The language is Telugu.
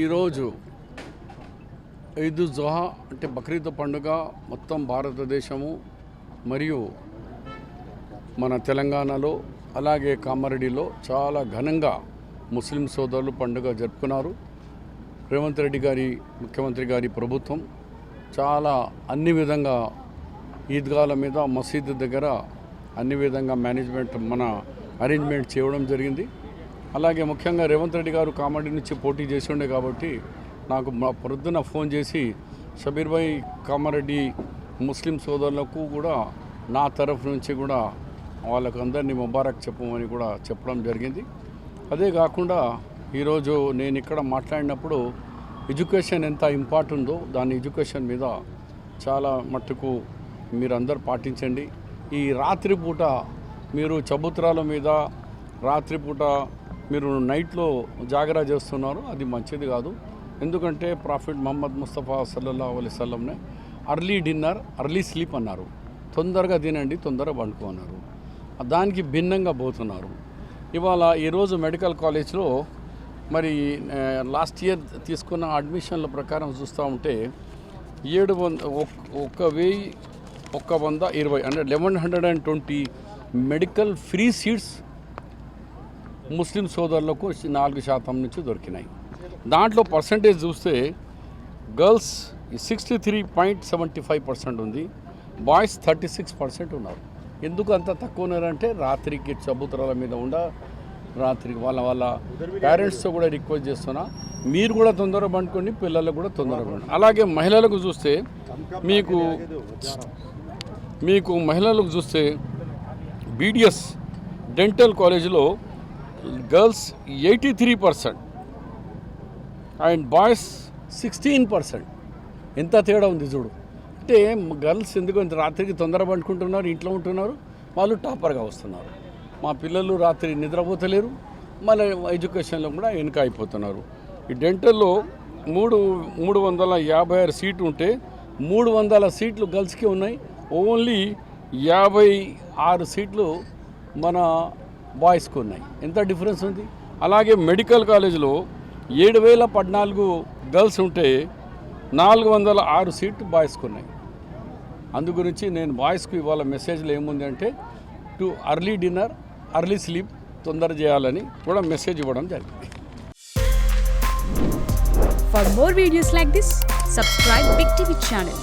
ఈరోజు ఈద్ జుహా అంటే బక్రీద్ పండుగ మొత్తం భారతదేశము మరియు మన తెలంగాణలో అలాగే కామారెడ్డిలో చాలా ఘనంగా ముస్లిం సోదరులు పండుగ జరుపుకున్నారు. రేవంత్ రెడ్డి గారి ముఖ్యమంత్రి గారి ప్రభుత్వం చాలా అన్ని విధంగా ఈద్గాల మీద మసీదు దగ్గర అన్ని విధంగా మేనేజ్మెంట్ మన అరేంజ్మెంట్ చేయడం జరిగింది. అలాగే ముఖ్యంగా రేవంత్ రెడ్డి గారు కామారెడ్డి నుంచి పోటీ చేసి ఉండే కాబట్టి నాకు పొద్దున ఫోన్ చేసి షబీర్ భాయ్ కామారెడ్డి ముస్లిం సోదరులకు కూడా నా తరఫు నుంచి కూడా వాళ్ళకు అందరినీ ముబారక్ చెప్పమని కూడా చెప్పడం జరిగింది. అదే కాకుండా ఈరోజు నేను ఇక్కడ మాట్లాడినప్పుడు ఎడ్యుకేషన్ ఎంత ఇంపార్టెంట్ ఉందో దాని ఎడ్యుకేషన్ మీద చాలా మట్టుకు మీరందరూ పాటించండి. ఈ రాత్రిపూట మీరు చబుత్రాల మీద రాత్రిపూట మీరు నైట్లో జాగరా చేస్తున్నారు, అది మంచిది కాదు. ఎందుకంటే ప్రాఫిట్ మహమ్మద్ ముస్తఫా సల్లల్లాహు అలైహి వసల్లంనే అర్లీ డిన్నర్ అర్లీ స్లీప్ అన్నారు. తొందరగా తినండి, తొందరగా పండుకో అన్నారు. దానికి భిన్నంగా పోతున్నారు. ఇవాళ ఈరోజు మెడికల్ కాలేజ్లో మరి లాస్ట్ ఇయర్ తీసుకున్న అడ్మిషన్ల ప్రకారం చూస్తూ ఉంటే 1,120 అంటే 1120 మెడికల్ ఫ్రీ సీట్స్ ముస్లిం సోదరులకు 4% నుంచి దొరికినాయి. దాంట్లో పర్సంటేజ్ చూస్తే గర్ల్స్ 63.75% ఉంది, బాయ్స్ 36% ఉన్నారు. ఎందుకు అంత తక్కువ ఉన్నారంటే రాత్రికి చబుతరాల మీద రాత్రికి వాళ్ళ పేరెంట్స్తో కూడా రిక్వెస్ట్ చేస్తున్నా, మీరు కూడా తొందరగా పండుకోండి, పిల్లలకు కూడా తొందరగా పండుకోండి. అలాగే మహిళలకు చూస్తే మీకు మహిళలకు చూస్తే బీడిఎస్ డెంటల్ కాలేజీలో గర్ల్స్ 83% అండ్ బాయ్స్ 16%. ఎంత తేడా ఉంది చూడు. అంటే గర్ల్స్ ఎందుకు ఇంత రాత్రికి తొందర పండుకుంటున్నారు, ఇంట్లో ఉంటున్నారు, వాళ్ళు టాపర్గా వస్తున్నారు. మా పిల్లలు రాత్రి నిద్రపోతలేరు, మళ్ళీ ఎడ్యుకేషన్లో కూడా వెనుక అయిపోతున్నారు. ఈ డెంటల్లో 356 సీట్లు ఉంటే 300 సీట్లు గర్ల్స్కి ఉన్నాయి, ఓన్లీ 56 సీట్లు మన బాయ్స్కి ఉన్నాయి. ఎంత డిఫరెన్స్ ఉంది. అలాగే మెడికల్ కాలేజీలో 7,014 గర్ల్స్ ఉంటే 406 సీట్లు బాయ్స్కి ఉన్నాయి. అందు గురించి నేను బాయ్స్కి ఇవాళ మెసేజ్లో ఏముంది అంటే to early dinner early sleep తొందర చేయాలని కూడా మెసేజ్ ఇవ్వడం జరిగింది. For more videos like this, subscribe Big TV channel.